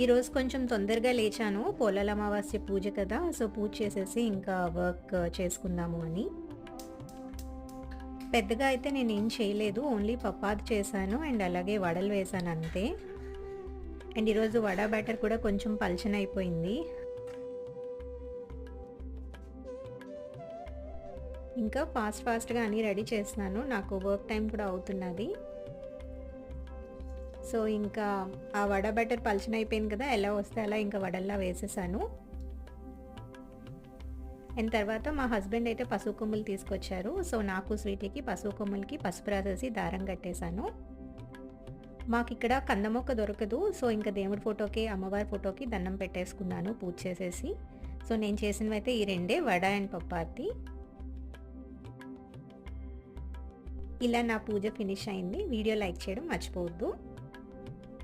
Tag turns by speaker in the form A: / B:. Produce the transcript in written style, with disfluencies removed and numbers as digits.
A: ఈరోజు కొంచెం తొందరగా లేచాను. పోలాల అమావాస్య పూజ కదా! సో, పూజ చేసేసి ఇంకా వర్క్ చేసుకుందాము అని. పెద్దగా అయితే నేనేం చేయలేదు. ఓన్లీ పప్పాది చేశాను అండ్ అలాగే వడలు వేశాను అంతే. అండ్ ఈరోజు వడ బ్యాటర్ కూడా కొంచెం పల్చనయిపోయింది. ఇంకా ఫాస్ట్‌గా అన్నీ రెడీ చేస్తున్నాను. నాకు వర్క్ టైం కూడా అవుతున్నది. సో, ఇంకా ఆ వడ బ్యాటర్ పల్చనయిపోయింది కదా! ఎలా వస్తే అలా ఇంకా వడల్లా వేసేసాను. అండ్ తర్వాత మా హస్బెండ్ అయితే పసుపు కొమ్ములు తీసుకొచ్చారు. సో, నాకు స్వీటీకి పసుపు కొమ్ములకి పసుపు రాసేసి దారం కట్టేశాను. మాకిక్కడ కందమొక్క దొరకదు. సో, ఇంక దేవుడి ఫోటోకి, అమ్మవారి ఫోటోకి దండం పెట్టేసుకున్నాను పూజ చేసేసి. సో, నేను చేసినవైతే ఈ రెండే వడ అండ్ పప్పార్తి. ఇలా నా పూజ ఫినిష్ అయింది. వీడియో లైక్ చేయడం మర్చిపోవద్దు.